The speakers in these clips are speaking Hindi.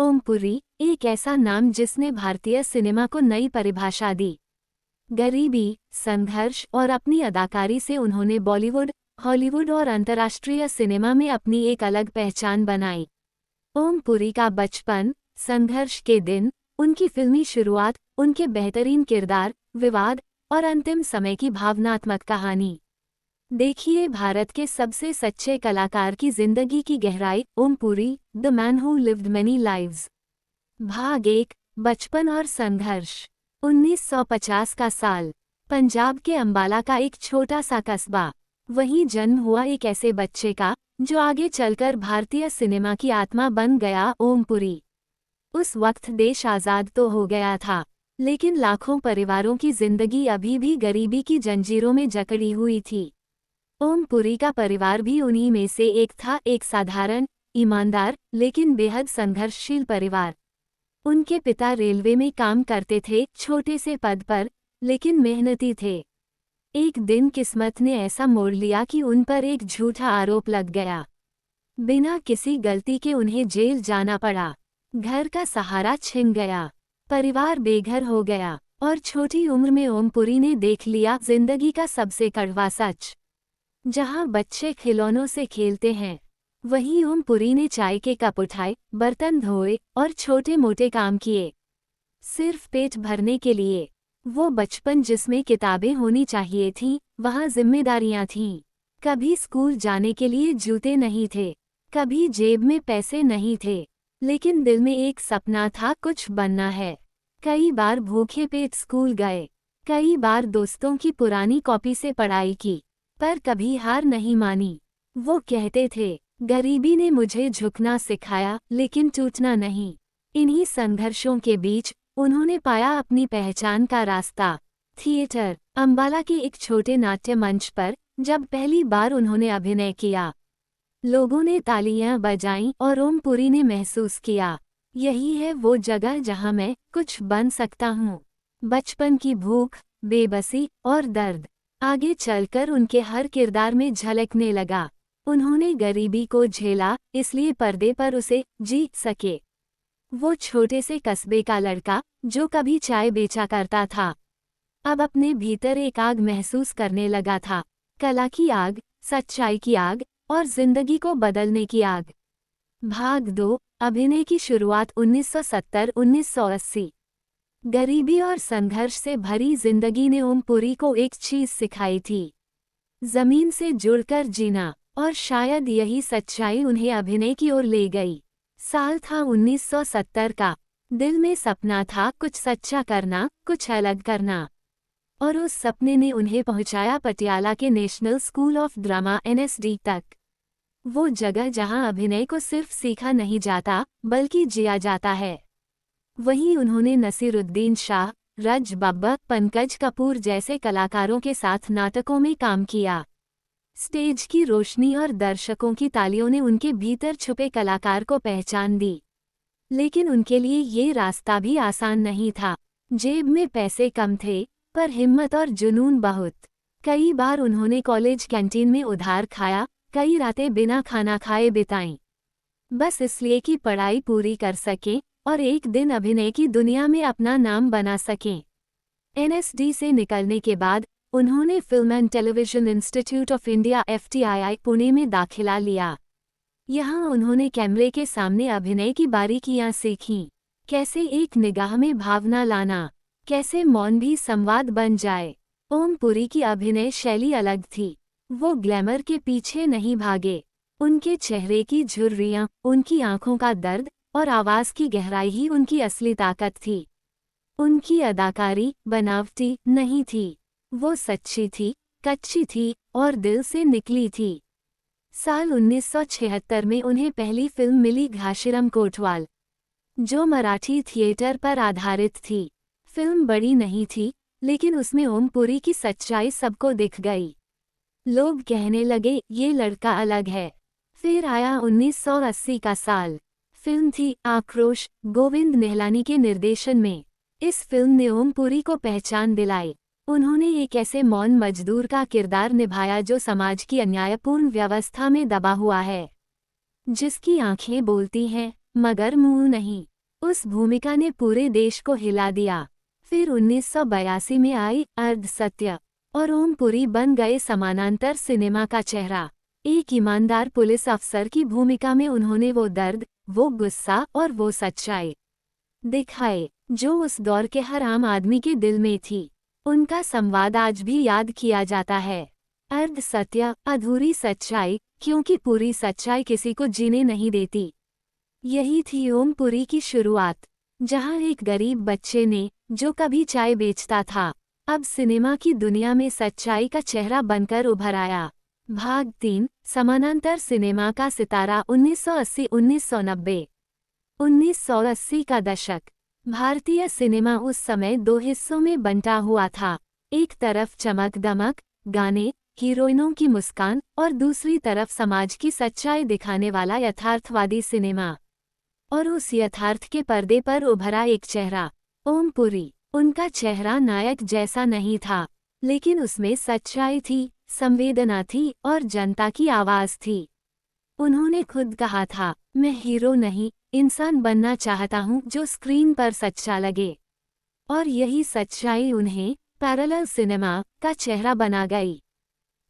ओमपुरी, एक ऐसा नाम जिसने भारतीय सिनेमा को नई परिभाषा दी। गरीबी, संघर्ष और अपनी अदाकारी से उन्होंने बॉलीवुड, हॉलीवुड और अंतर्राष्ट्रीय सिनेमा में अपनी एक अलग पहचान बनाई। ओमपुरी का बचपन, संघर्ष के दिन, उनकी फिल्मी शुरुआत, उनके बेहतरीन किरदार, विवाद और अंतिम समय की भावनात्मक कहानी। देखिए भारत के सबसे सच्चे कलाकार की जिंदगी की गहराई। Om Puri, the man who lived many lives. भाग 1, बचपन और संघर्ष। 1950 का साल, पंजाब के अंबाला का एक छोटा सा कस्बा। वहीं जन्म हुआ एक ऐसे बच्चे का जो आगे चलकर भारतीय सिनेमा की आत्मा बन गया, ओमपुरी। उस वक्त देश आज़ाद तो हो गया था, लेकिन लाखों परिवारों की जिंदगी अभी भी गरीबी की जंजीरों में जकड़ी हुई थी। ओमपुरी का परिवार भी उन्हीं में से एक था, एक साधारण, ईमानदार लेकिन बेहद संघर्षशील परिवार। उनके पिता रेलवे में काम करते थे, छोटे से पद पर, लेकिन मेहनती थे। एक दिन किस्मत ने ऐसा मोड़ लिया कि उन पर एक झूठा आरोप लग गया। बिना किसी गलती के उन्हें जेल जाना पड़ा। घर का सहारा छिन गया, परिवार बेघर हो गया और छोटी उम्र में ओमपुरी ने देख लिया जिंदगी का सबसे कड़वा सच। जहां बच्चे खिलौनों से खेलते हैं, वहीं ओमपुरी ने चाय के कप उठाए, बर्तन धोए और छोटे मोटे काम किए, सिर्फ पेट भरने के लिए। वो बचपन जिसमें किताबें होनी चाहिए थीं, वहाँ जिम्मेदारियाँ थीं। कभी स्कूल जाने के लिए जूते नहीं थे, कभी जेब में पैसे नहीं थे, लेकिन दिल में एक सपना था, कुछ बनना है। कई बार भूखे पेट स्कूल गए, कई बार दोस्तों की पुरानी कॉपी से पढ़ाई की, पर कभी हार नहीं मानी। वो कहते थे, गरीबी ने मुझे झुकना सिखाया लेकिन टूटना नहीं। इन्हीं संघर्षों के बीच उन्होंने पाया अपनी पहचान का रास्ता। थिएटर, अंबाला के एक छोटे नाट्य मंच पर जब पहली बार उन्होंने अभिनय किया, लोगों ने तालियां बजाईं और ओमपुरी ने महसूस किया, यही है वो जगह जहां मैं कुछ बन सकता हूं। बचपन की भूख, बेबसी और दर्द आगे चलकर उनके हर किरदार में झलकने लगा। उन्होंने गरीबी को झेला, इसलिए पर्दे पर उसे जी सके। वो छोटे से कस्बे का लड़का जो कभी चाय बेचा करता था, अब अपने भीतर एक आग महसूस करने लगा था। कला की आग, सच्चाई की आग और जिंदगी को बदलने की आग। भाग 2, अभिनय की शुरुआत। 1970-1980। गरीबी और संघर्ष से भरी जिंदगी ने ओमपुरी को एक चीज सिखाई थी, जमीन से जुड़कर जीना, और शायद यही सच्चाई उन्हें अभिनय की ओर ले गई। साल था 1970 का। दिल में सपना था, कुछ सच्चा करना, कुछ अलग करना, और उस सपने ने उन्हें पहुंचाया पटियाला के national school of drama (NSD) तक। वो जगह जहां अभिनय को सिर्फ सीखा नहीं जाता बल्कि जिया जाता है। वहीं उन्होंने नसीरुद्दीन शाह, रज बब्बर, पंकज कपूर जैसे कलाकारों के साथ नाटकों में काम किया। स्टेज की रोशनी और दर्शकों की तालियों ने उनके भीतर छुपे कलाकार को पहचान दी। लेकिन उनके लिए ये रास्ता भी आसान नहीं था। जेब में पैसे कम थे, पर हिम्मत और जुनून बहुत। कई बार उन्होंने कॉलेज कैंटीन में उधार खाया, कई रातें बिना खाना खाए बिताईं, बस इसलिए कि पढ़ाई पूरी कर सकें और एक दिन अभिनय की दुनिया में अपना नाम बना सकें। NSD से निकलने के बाद उन्होंने film and television institute of India (FTII) Pune में दाखिला लिया। यहाँ उन्होंने कैमरे के सामने अभिनय की बारीकियाँ सीखीं, कैसे एक निगाह में भावना लाना, कैसे मौन भी संवाद बन जाए। ओमपुरी की अभिनय शैली अलग थी। वो ग्लैमर के पीछे नहीं भागे। उनके चेहरे की झुर्रियाँ, उनकी आंखों का दर्द और आवाज़ की गहराई ही उनकी असली ताकत थी। उनकी अदाकारी बनावटी नहीं थी, वो सच्ची थी, कच्ची थी और दिल से निकली थी। साल 1976 में उन्हें पहली फिल्म मिली, घाशीराम कोटवाल, जो मराठी थिएटर पर आधारित थी। फिल्म बड़ी नहीं थी, लेकिन उसमें ओमपुरी की सच्चाई सबको दिख गई। लोग कहने लगे, ये लड़का अलग है। फिर आया 1980 का साल। फिल्म थी आक्रोश, गोविंद निहलानी के निर्देशन में। इस फिल्म ने ओमपुरी को पहचान दिलाई। उन्होंने एक ऐसे मौन मजदूर का किरदार निभाया जो समाज की अन्यायपूर्ण व्यवस्था में दबा हुआ है, जिसकी आंखें बोलती हैं मगर मुंह नहीं। उस भूमिका ने पूरे देश को हिला दिया। फिर 1982 में आई अर्ध सत्य और ओम पुरी बन गए समानांतर सिनेमा का चेहरा। एक ईमानदार पुलिस अफसर की भूमिका में उन्होंने वो दर्द, वो गुस्सा और वो सच्चाई दिखाए जो उस दौर के हर आम आदमी के दिल में थी। उनका संवाद आज भी याद किया जाता है। अर्ध सत्य, अधूरी सच्चाई, क्योंकि पूरी सच्चाई किसी को जीने नहीं देती। यही थी ओम पुरी की शुरुआत, जहां एक गरीब बच्चे ने, जो कभी चाय बेचता था, अब सिनेमा की दुनिया में सच्चाई का चेहरा बनकर उभर आया। भाग 3, समानांतर सिनेमा का सितारा 1980-1990। 1980 का दशक। भारतीय सिनेमा उस समय दो हिस्सों में बंटा हुआ था। एक तरफ चमक दमक, गाने, हीरोइनों की मुस्कान और दूसरी तरफ समाज की सच्चाई दिखाने वाला यथार्थवादी सिनेमा। और उस यथार्थ के पर्दे पर उभरा एक चेहरा, ओम पुरी। उनका चेहरा नायक जैसा नहीं था, लेकिन उसमें सच्चाई थी, संवेदना थी और जनता की आवाज थी। उन्होंने खुद कहा था, मैं हीरो नहीं, इंसान बनना चाहता हूँ जो स्क्रीन पर सच्चा लगे। और यही सच्चाई उन्हें पैरेलल सिनेमा का चेहरा बना गई।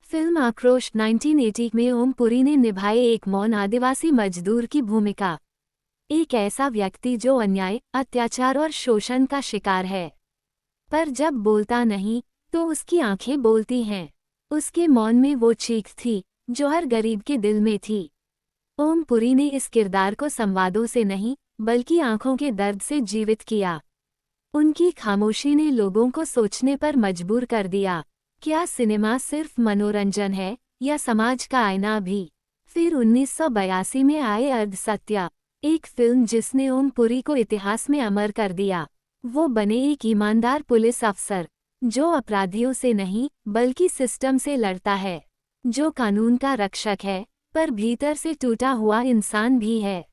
फिल्म आक्रोश 1980 में ओम पुरी ने निभाए एक मौन आदिवासी मजदूर की भूमिका। एक ऐसा व्यक्ति जो अन्याय, अत्याचार और शोषण का शिकार है, पर जब बोलता नहीं तो उसकी आंखें बोलती हैं। उसके मौन में वो चीख थी जो हर गरीब के दिल में थी। ओम पुरी ने इस किरदार को संवादों से नहीं, बल्कि आंखों के दर्द से जीवित किया। उनकी खामोशी ने लोगों को सोचने पर मजबूर कर दिया, क्या सिनेमा सिर्फ मनोरंजन है या समाज का आईना भी। फिर 1982 में आए अर्ध सत्य, एक फिल्म जिसने ओम पुरी को इतिहास में अमर कर दिया। वो बने एक ईमानदार पुलिस अफसर, जो अपराधियों से नहीं बल्कि सिस्टम से लड़ता है, जो कानून का रक्षक है पर भीतर से टूटा हुआ इंसान भी है।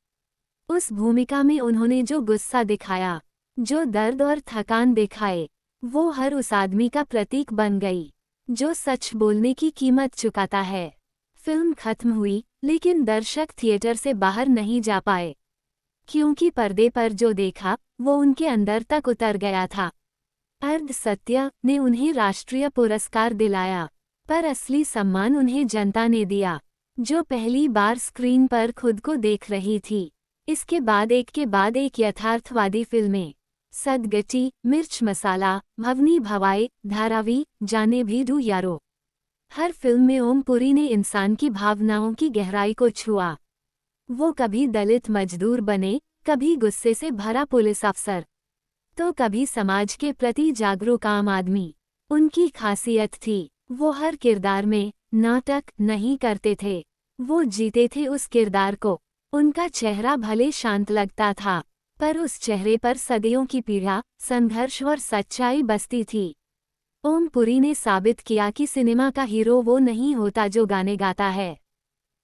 उस भूमिका में उन्होंने जो गुस्सा दिखाया, जो दर्द और थकान दिखाए, वो हर उस आदमी का प्रतीक बन गई जो सच बोलने की कीमत चुकाता है। फिल्म खत्म हुई, लेकिन दर्शक थिएटर से बाहर नहीं जा पाए, क्योंकि पर्दे पर जो देखा वो उनके अंदर तक उतर गया था। अर्ध सत्य ने उन्हें राष्ट्रीय पुरस्कार दिलाया, पर असली सम्मान उन्हें जनता ने दिया, जो पहली बार स्क्रीन पर खुद को देख रही थी। इसके बाद एक के बाद एक यथार्थवादी फिल्में, सदगची, मिर्च मसाला, भवनी भवाई, धारावी, जाने भी दू यारो। हर फिल्म में ओम पुरी ने इंसान की भावनाओं की गहराई को छुआ। वो कभी दलित मजदूर बने, कभी गुस्से से भरा पुलिस अफसर, तो कभी समाज के प्रति जागरूक आम आदमी। उनकी खासियत थी, वो हर किरदार में नाटक नहीं करते थे, वो जीते थे उस किरदार को। उनका चेहरा भले शांत लगता था, पर उस चेहरे पर सदियों की पीड़ा, संघर्ष और सच्चाई बसती थी। ओम पुरी ने साबित किया कि सिनेमा का हीरो वो नहीं होता जो गाने गाता है,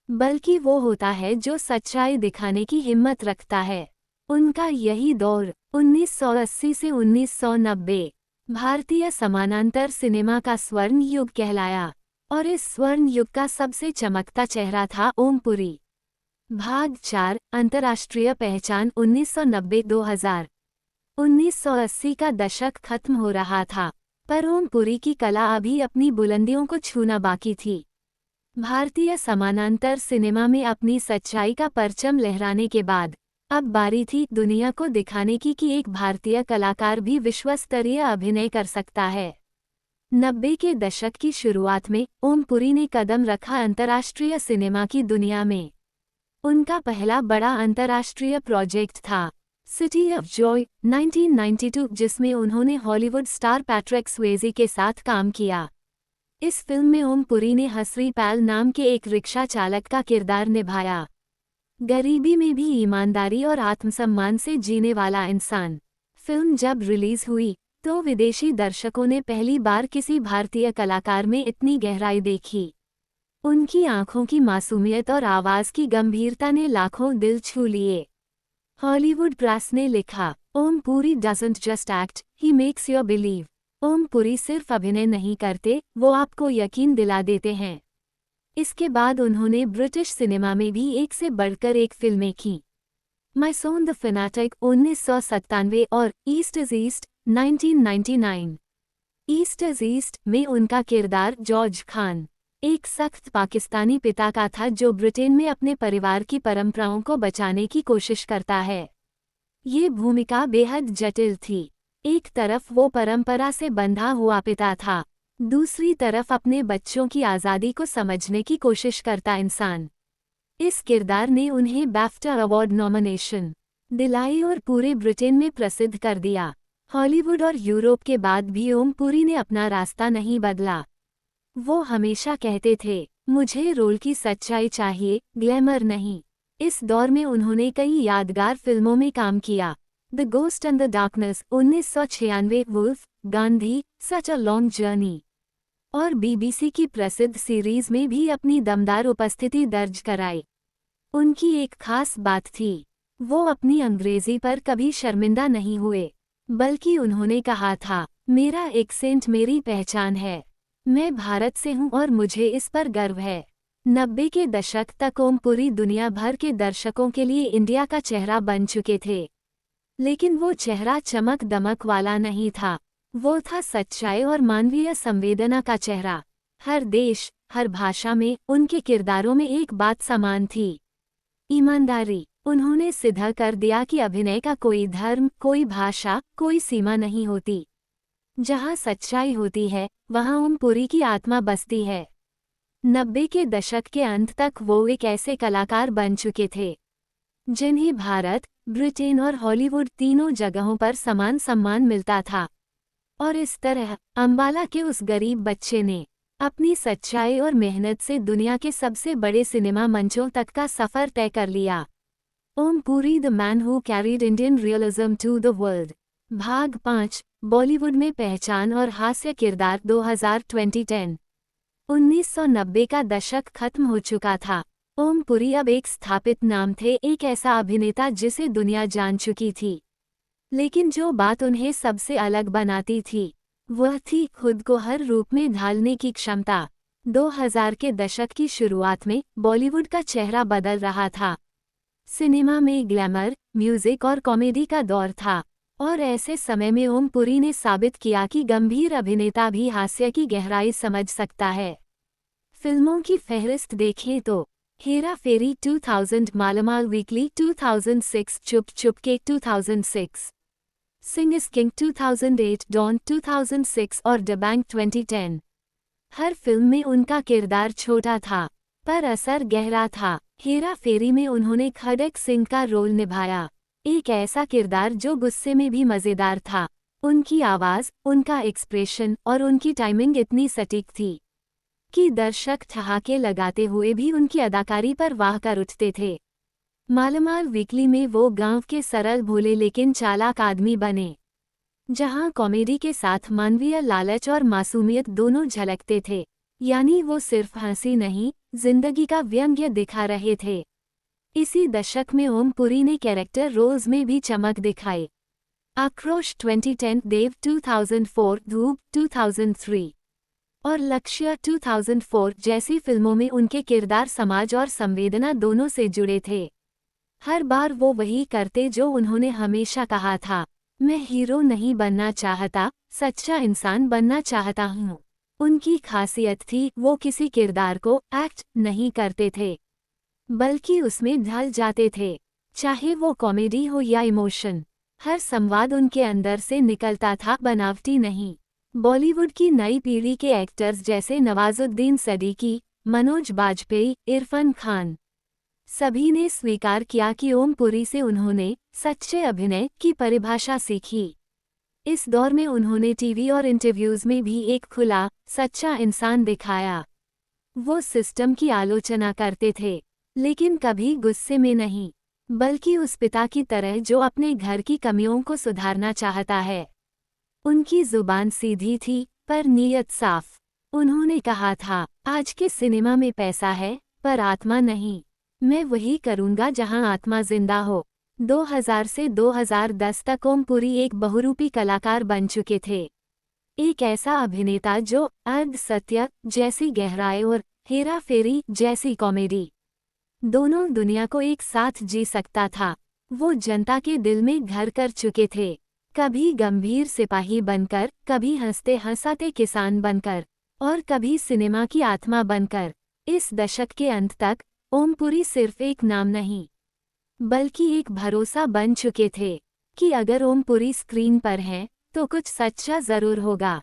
बल्कि वो होता है जो सच्चाई दिखाने की हिम्मत रखता है। उनका यही दौर 1980 से 1990 भारतीय समानांतर सिनेमा का स्वर्ण युग कहलाया, और इस स्वर्ण युग का सबसे चमकता चेहरा था ओम पुरी। भाग 4, अंतर्राष्ट्रीय पहचान 1990-2000। 1980 का दशक खत्म हो रहा था, पर ओम पुरी की कला अभी अपनी बुलंदियों को छूना बाकी थी। भारतीय समानांतर सिनेमा में अपनी सच्चाई का परचम लहराने के बाद अब बारी थी दुनिया को दिखाने की कि एक भारतीय कलाकार भी विश्वस्तरीय अभिनय कर सकता है। 90 के दशक की शुरुआत में ओम पुरी ने कदम रखा अंतर्राष्ट्रीय सिनेमा की दुनिया में। उनका पहला बड़ा अंतर्राष्ट्रीय प्रोजेक्ट था सिटी ऑफ जॉय 1992, जिसमें उन्होंने हॉलीवुड स्टार पैट्रिक स्वेजी के साथ काम किया। इस फिल्म में ओम पुरी ने हसरी पैल नाम के एक रिक्शा चालक का किरदार निभाया। गरीबी में भी ईमानदारी और आत्मसम्मान से जीने वाला इंसान। फिल्म जब रिलीज हुई तो विदेशी दर्शकों ने पहली बार किसी भारतीय कलाकार में इतनी गहराई देखी। उनकी आंखों की मासूमियत और आवाज की गंभीरता ने लाखों दिल छू लिए। हॉलीवुड प्रेस ने लिखा, Om Puri doesn't just act, he makes you believe. Om Puri सिर्फ अभिनय नहीं करते, वो आपको यकीन दिला देते हैं। इसके बाद उन्होंने ब्रिटिश सिनेमा में भी एक से बढ़कर एक फिल्में की। माई सोन द फिनाटिक 1997 और east is east 1999। East is east में उनका किरदार जॉर्ज खान एक सख्त पाकिस्तानी पिता का था जो ब्रिटेन में अपने परिवार की परंपराओं को बचाने की कोशिश करता है। ये भूमिका बेहद जटिल थी। एक तरफ वो परंपरा से बंधा हुआ पिता था, दूसरी तरफ अपने बच्चों की आज़ादी को समझने की कोशिश करता इंसान। इस किरदार ने उन्हें बैफ्टा अवार्ड नॉमिनेशन दिलाई और पूरे ब्रिटेन में प्रसिद्ध कर दिया। हॉलीवुड और यूरोप के बाद भी ओम पुरी ने अपना रास्ता नहीं बदला। वो हमेशा कहते थे, मुझे रोल की सच्चाई चाहिए, ग्लैमर नहीं। इस दौर में उन्होंने कई यादगार फिल्मों में काम किया। The ghost and the darkness 1996, wolf, Gandhi, such a long journey और बीबीसी की प्रसिद्ध सीरीज में भी अपनी दमदार उपस्थिति दर्ज कराई। उनकी एक खास बात थी, वो अपनी अंग्रेजी पर कभी शर्मिंदा नहीं हुए, बल्कि उन्होंने कहा था, मेरा एक्सेंट मेरी पहचान है, मैं भारत से हूँ और मुझे इस पर गर्व है। 90 के दशक तक ओम पुरी दुनिया भर के दर्शकों के लिए इंडिया का चेहरा बन चुके थे, लेकिन वो चेहरा चमक दमक वाला नहीं था। वो था सच्चाई और मानवीय संवेदना का चेहरा। हर देश, हर भाषा में उनके किरदारों में एक बात समान थी, ईमानदारी। उन्होंने सिद्ध कर दिया कि अभिनय का कोई धर्म, कोई भाषा, कोई सीमा नहीं होती। जहाँ सच्चाई होती है, वहाँ ओम पुरी की आत्मा बसती है। 90 के दशक के अंत तक वो एक ऐसे कलाकार बन चुके थे जिन्हें भारत, ब्रिटेन और हॉलीवुड तीनों जगहों पर समान सम्मान मिलता था। और इस तरह अंबाला के उस गरीब बच्चे ने अपनी सच्चाई और मेहनत से दुनिया के सबसे बड़े सिनेमा मंचों तक का सफ़र तय कर लिया। Om Puri, the man who carried Indian realism to the world, भाग 5, बॉलीवुड में पहचान और हास्य किरदार 2010। 1990 का दशक खत्म हो चुका था। ओम पुरी अब एक स्थापित नाम थे, एक ऐसा अभिनेता जिसे दुनिया जान चुकी थी। लेकिन जो बात उन्हें सबसे अलग बनाती थी, वह थी खुद को हर रूप में ढालने की क्षमता। 2000 के दशक की शुरुआत में बॉलीवुड का चेहरा बदल रहा था। सिनेमा में ग्लैमर, म्यूजिक और कॉमेडी का दौर था, और ऐसे समय में ओम पुरी ने साबित किया कि गंभीर अभिनेता भी हास्य की गहराई समझ सकता है। फिल्मों की फहरिस्त देखें तो हेरा फेरी 2000, मालामाल वीकली 2006, चुप चुपके 2006, सिंह इज किंग 2008, डॉन 2006 और दबंग 2010। हर फिल्म में उनका किरदार छोटा था, पर असर गहरा था। हेरा फेरी में उन्होंने खड़क सिंह का रोल निभाया, एक ऐसा किरदार जो गुस्से में भी मज़ेदार था। उनकी आवाज़, उनका एक्सप्रेशन और उनकी टाइमिंग इतनी सटीक थी कि दर्शक ठहाके लगाते हुए भी उनकी अदाकारी पर वाह कर उठते थे। मालामाल वीकली में वो गांव के सरल भोले लेकिन चालाक आदमी बने, जहां कॉमेडी के साथ मानवीय लालच और मासूमियत दोनों झलकते थे। यानी वो सिर्फ हंसी नहीं, जिंदगी का व्यंग्य दिखा रहे थे। इसी दशक में ओम पुरी ने कैरेक्टर रोल्स में भी चमक दिखाई। आक्रोश 2010, देव 2004, धूप 2003 और लक्ष्य 2004 जैसी फिल्मों में उनके किरदार समाज और संवेदना दोनों से जुड़े थे। हर बार वो वही करते जो उन्होंने हमेशा कहा था, मैं हीरो नहीं बनना चाहता, सच्चा इंसान बनना चाहता हूँ। उनकी खासियत थी, वो किसी किरदार को एक्ट नहीं करते थे, बल्कि उसमें ढल जाते थे। चाहे वो कॉमेडी हो या इमोशन, हर संवाद उनके अंदर से निकलता था, बनावटी नहीं। बॉलीवुड की नई पीढ़ी के एक्टर्स जैसे नवाजुद्दीन सिद्दीकी, मनोज बाजपेयी, इरफान खान, सभी ने स्वीकार किया कि ओम पुरी से उन्होंने सच्चे अभिनय की परिभाषा सीखी। इस दौर में उन्होंने टीवी और इंटरव्यूज में भी एक खुला, सच्चा इंसान दिखाया। वो सिस्टम की आलोचना करते थे, लेकिन कभी गुस्से में नहीं, बल्कि उस पिता की तरह जो अपने घर की कमियों को सुधारना चाहता है। उनकी जुबान सीधी थी, पर नीयत साफ। उन्होंने कहा था, आज के सिनेमा में पैसा है, पर आत्मा नहीं। मैं वही करूंगा जहां आत्मा जिंदा हो। 2000 से 2010 तक ओम पुरी एक बहुरूपी कलाकार बन चुके थे। एक ऐसा अभिनेता जो अर्ध सत्य जैसी गहराई और हेरा फेरी जैसी कॉमेडी दोनों दुनिया को एक साथ जी सकता था। वो जनता के दिल में घर कर चुके थे, कभी गंभीर सिपाही बनकर, कभी हंसते हंसाते किसान बनकर, और कभी सिनेमा की आत्मा बनकर। इस दशक के अंत तक ओम पुरी सिर्फ एक नाम नहीं, बल्कि एक भरोसा बन चुके थे कि अगर ओम पुरी स्क्रीन पर हैं, तो कुछ सच्चा जरूर होगा।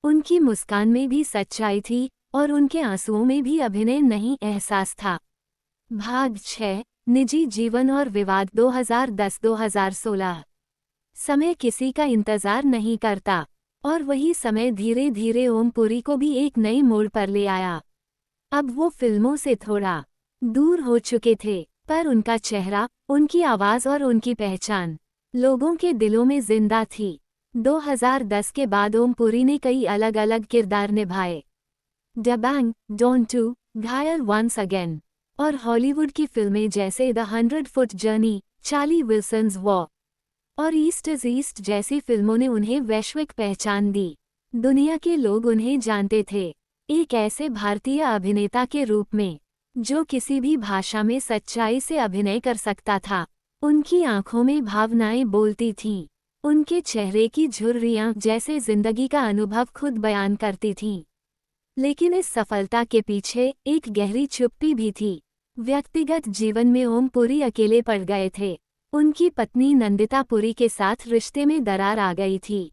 उनकी मुस्कान में भी सच्चाई थी और उनके आंसुओं में भी अभिनय नहीं, एहसास था। भाग 6, निजी जीवन और विवाद 2010-2016। समय किसी का इंतजार नहीं करता, और वही समय धीरे धीरे ओम पुरी को भी एक नई मोड़ पर ले आया। अब वो फिल्मों से थोड़ा दूर हो चुके थे, पर उनका चेहरा, उनकी आवाज और उनकी पहचान लोगों के दिलों में जिंदा थी। 2010 के बाद ओम पुरी ने कई अलग अलग किरदार निभाए। दबंग, डॉन 2, घायल वंस अगेन, और हॉलीवुड की फिल्में जैसे the 100 foot journey, Charlie Wilson's war और ईस्ट इज ईस्ट जैसी फिल्मों ने उन्हें वैश्विक पहचान दी। दुनिया के लोग उन्हें जानते थे एक ऐसे भारतीय अभिनेता के रूप में जो किसी भी भाषा में सच्चाई से अभिनय कर सकता था। उनकी आंखों में भावनाएं बोलती थीं, उनके चेहरे की झुर्रियां जैसे जिंदगी का अनुभव खुद बयान करती थीं। लेकिन इस सफलता के पीछे एक गहरी चुप्पी भी थी। व्यक्तिगत जीवन में ओम पुरी अकेले पड़ गए थे। उनकी पत्नी नंदिता पुरी के साथ रिश्ते में दरार आ गई थी।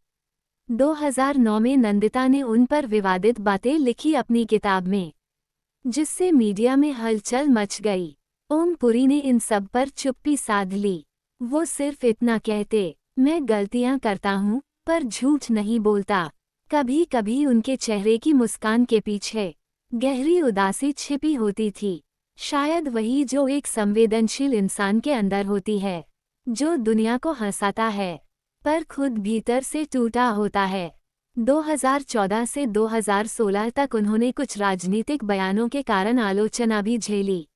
2009 में नंदिता ने उन पर विवादित बातें लिखी अपनी किताब में, जिससे मीडिया में हलचल मच गई। ओम पुरी ने इन सब पर चुप्पी साध ली। वो सिर्फ इतना कहते, मैं गलतियां करता हूँ पर झूठ नहीं बोलता। कभी कभी उनके चेहरे की मुस्कान के पीछे गहरी उदासी छिपी होती थी, शायद वही जो एक संवेदनशील इंसान के अंदर होती है, जो दुनिया को हंसाता है पर खुद भीतर से टूटा होता है। 2014 से 2016 तक उन्होंने कुछ राजनीतिक बयानों के कारण आलोचना भी झेली।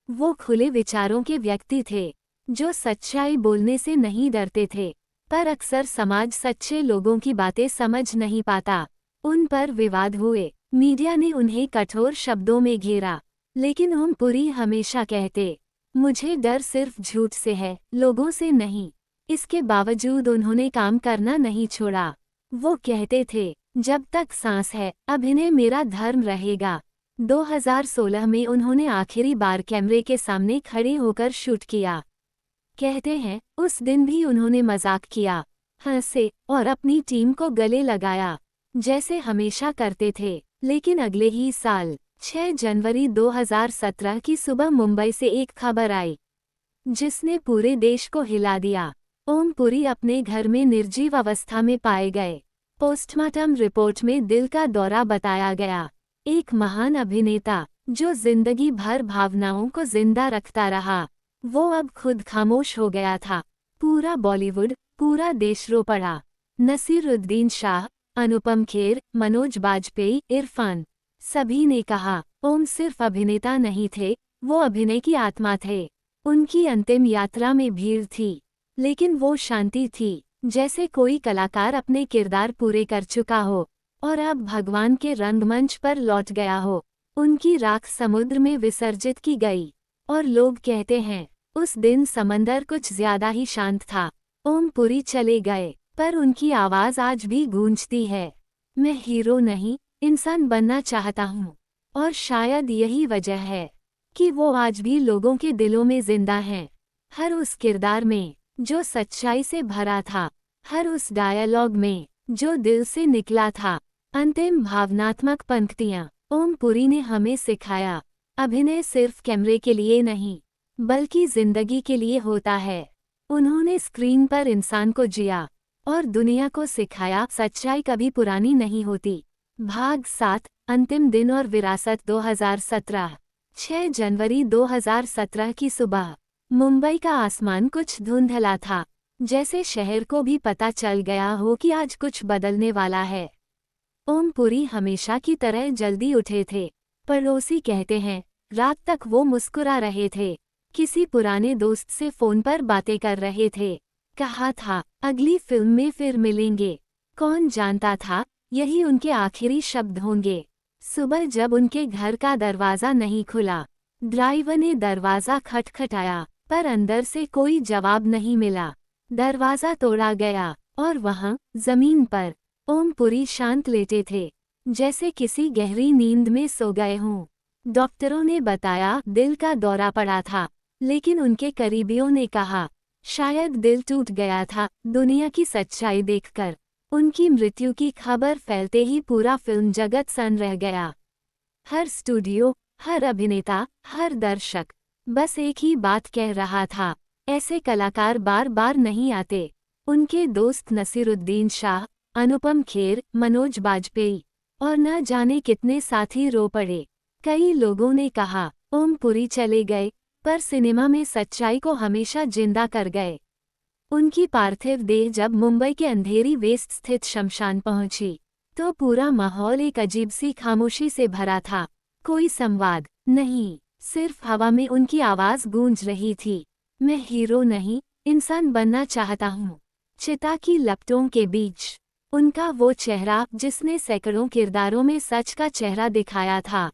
वो खुले विचारों के व्यक्ति थे, जो सच्चाई बोलने से नहीं डरते थे, पर अक्सर समाज सच्चे लोगों की बातें समझ नहीं पाता। उन पर विवाद हुए, मीडिया ने उन्हें कठोर शब्दों में घेरा, लेकिन ओम पुरी हमेशा कहते, मुझे डर सिर्फ झूठ से है, लोगों से नहीं। इसके बावजूद उन्होंने काम करना नहीं छोड़ा। वो कहते थे, जब तक सांस है, अभिनय मेरा धर्म रहेगा। 2016 में उन्होंने आखिरी बार कैमरे के सामने खड़े होकर शूट किया। कहते हैं, उस दिन भी उन्होंने मजाक किया, हंसे और अपनी टीम को गले लगाया, जैसे हमेशा करते थे। लेकिन अगले ही साल 6 जनवरी 2017 की सुबह मुंबई से एक खबर आई, जिसने पूरे देश को हिला दिया। ओम पुरी अपने घर में निर्जीव अवस्था में पाए गए। पोस्टमार्टम रिपोर्ट में दिल का दौरा बताया गया। एक महान अभिनेता जो जिंदगी भर भावनाओं को जिंदा रखता रहा, वो अब खुद खामोश हो गया था। पूरा बॉलीवुड, पूरा देश रो पड़ा। नसीरुद्दीन शाह, अनुपम खेर, मनोज बाजपेयी, इरफान, सभी ने कहा, ओम सिर्फ अभिनेता नहीं थे, वो अभिनय की आत्मा थे। उनकी अंतिम यात्रा में भीड़ थी, लेकिन वो शांति थी, जैसे कोई कलाकार अपने किरदार पूरे कर चुका हो और अब भगवान के रंगमंच पर लौट गया हो। उनकी राख समुद्र में विसर्जित की गई, और लोग कहते हैं, उस दिन समंदर कुछ ज्यादा ही शांत था। ओम पुरी चले गए, पर उनकी आवाज आज भी गूंजती है, मैं हीरो नहीं, इंसान बनना चाहता हूँ। और शायद यही वजह है कि वो आज भी लोगों के दिलों में जिंदा हैं। हर उस किरदार में जो सच्चाई से भरा था, हर उस डायलॉग में जो दिल से निकला था। अंतिम भावनात्मक पंक्तियां। ओम पुरी ने हमें सिखाया, अभिनय सिर्फ कैमरे के लिए नहीं, बल्कि जिंदगी के लिए होता है। उन्होंने स्क्रीन पर इंसान को जिया और दुनिया को सिखाया, सच्चाई कभी पुरानी नहीं होती। भाग 7, अंतिम दिन और विरासत 2017। 6 जनवरी 2017 की सुबह मुंबई का आसमान कुछ धुंधला था, जैसे शहर को भी पता चल गया हो कि आज कुछ बदलने वाला है। ओम पुरी हमेशा की तरह जल्दी उठे थे। पड़ोसी कहते हैं, रात तक वो मुस्कुरा रहे थे, किसी पुराने दोस्त से फोन पर बातें कर रहे थे। कहा था, अगली फिल्म में फिर मिलेंगे। कौन जानता था, यही उनके आखिरी शब्द होंगे। सुबह जब उनके घर का दरवाजा नहीं खुला, ड्राइवर ने दरवाजा खटखटाया, पर अंदर से कोई जवाब नहीं मिला। दरवाज़ा तोड़ा गया और वहाँ जमीन पर ओम पुरी शांत लेटे थे, जैसे किसी गहरी नींद में सो गए हों। डॉक्टरों ने बताया दिल का दौरा पड़ा था, लेकिन उनके करीबियों ने कहा शायद दिल टूट गया था। दुनिया की सच्चाई देखकर उनकी मृत्यु की खबर फैलते ही पूरा फिल्म जगत सन रह गया। हर स्टूडियो, हर अभिनेता, हर दर्शक बस एक ही बात कह रहा था, ऐसे कलाकार बार बार नहीं आते। उनके दोस्त नसीरुद्दीन शाह, अनुपम खेर, मनोज बाजपेयी और न जाने कितने साथी रो पड़े। कई लोगों ने कहा ओम पुरी चले गए, पर सिनेमा में सच्चाई को हमेशा जिंदा कर गए। उनकी पार्थिव देह जब मुंबई के अंधेरी वेस्ट स्थित शमशान पहुंची, तो पूरा माहौल एक अजीब सी खामोशी से भरा था। कोई संवाद नहीं, सिर्फ हवा में उनकी आवाज गूंज रही थी, मैं हीरो नहीं, इंसान बनना चाहता हूँ। चिता की लपटों के बीच उनका वो चेहरा जिसने सैकड़ों किरदारों में सच का चेहरा दिखाया था,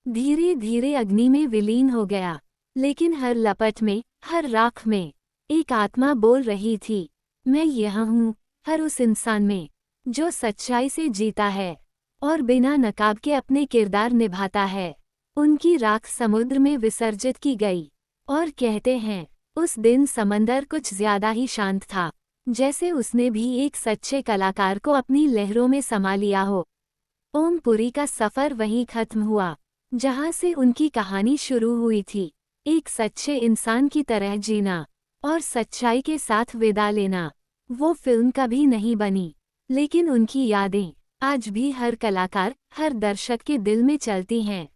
धीरे धीरे अग्नि में विलीन हो गया। लेकिन हर लपट में, हर राख में एक आत्मा बोल रही थी, मैं यहाँ हूँ। हर उस इंसान में जो सच्चाई से जीता है और बिना नकाब के अपने किरदार निभाता है। उनकी राख समुद्र में विसर्जित की गई और कहते हैं उस दिन समंदर कुछ ज्यादा ही शांत था, जैसे उसने भी एक सच्चे कलाकार को अपनी लहरों में समा लिया हो। ओम पुरी का सफर वहीं खत्म हुआ जहां से उनकी कहानी शुरू हुई थी, एक सच्चे इंसान की तरह जीना और सच्चाई के साथ विदा लेना। वो फिल्म कभी नहीं बनी, लेकिन उनकी यादें आज भी हर कलाकार, हर दर्शक के दिल में चलती हैं।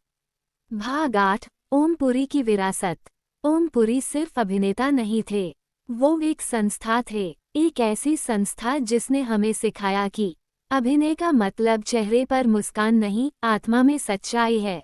भाग 8, ओम पुरी की विरासत। ओम पुरी सिर्फ अभिनेता नहीं थे, वो एक संस्था थे, एक ऐसी संस्था जिसने हमें सिखाया कि अभिनय का मतलब चेहरे पर मुस्कान नहीं, आत्मा में सच्चाई है।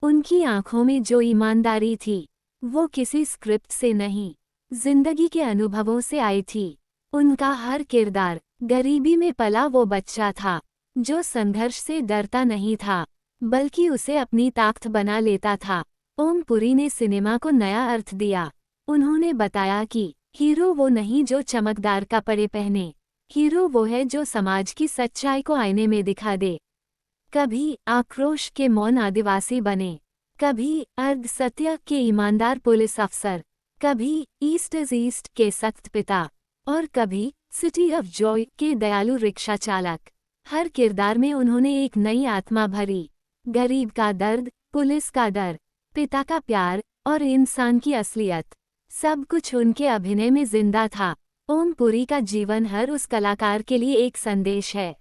उनकी आंखों में जो ईमानदारी थी, वो किसी स्क्रिप्ट से नहीं, जिंदगी के अनुभवों से आई थी। उनका हर किरदार गरीबी में पला वो बच्चा था जो संघर्ष से डरता नहीं था, बल्कि उसे अपनी ताकत बना लेता था। ओम पुरी ने सिनेमा को नया अर्थ दिया। उन्होंने बताया कि हीरो वो नहीं जो चमकदार कपड़े पहने, हीरो वो है जो समाज की सच्चाई को आईने में दिखा दे। कभी आक्रोश के मौन आदिवासी बने, कभी अर्ध सत्य के ईमानदार पुलिस अफसर, कभी ईस्ट इज ईस्ट के सख्त पिता और कभी सिटी ऑफ जॉय के दयालु रिक्शा चालक। हर किरदार में उन्होंने एक नई आत्मा भरी, गरीब का दर्द, पुलिस का डर, पिता का प्यार और इंसान की असलियत, सब कुछ उनके अभिनय में जिंदा था। ओम पुरी का जीवन हर उस कलाकार के लिए एक संदेश है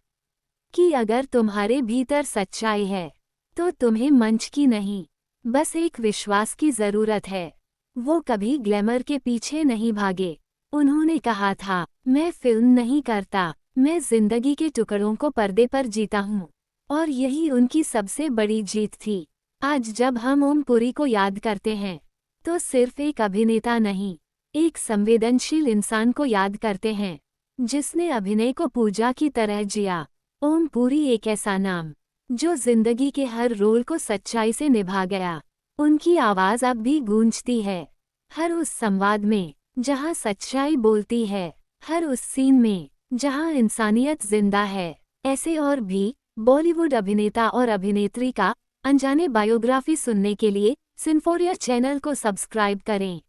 कि अगर तुम्हारे भीतर सच्चाई है, तो तुम्हें मंच की नहीं, बस एक विश्वास की जरूरत है। वो कभी ग्लैमर के पीछे नहीं भागे। उन्होंने कहा था, मैं फिल्म नहीं करता, मैं जिंदगी के टुकड़ों को पर्दे पर जीता हूँ। और यही उनकी सबसे बड़ी जीत थी। आज जब हम ओम पुरी को याद करते हैं, तो सिर्फ एक अभिनेता नहीं, एक संवेदनशील इंसान को याद करते हैं, जिसने अभिनय को पूजा की तरह जिया। ओम पुरी एक ऐसा नाम जो जिंदगी के हर रोल को सच्चाई से निभा गया। उनकी आवाज अब भी गूंजती है, हर उस संवाद में जहां सच्चाई बोलती है, हर उस सीन में जहां इंसानियत जिंदा है। ऐसे और भी बॉलीवुड अभिनेता और अभिनेत्री का अनजाने बायोग्राफी सुनने के लिए सिनेफोरिया चैनल को सब्सक्राइब करें।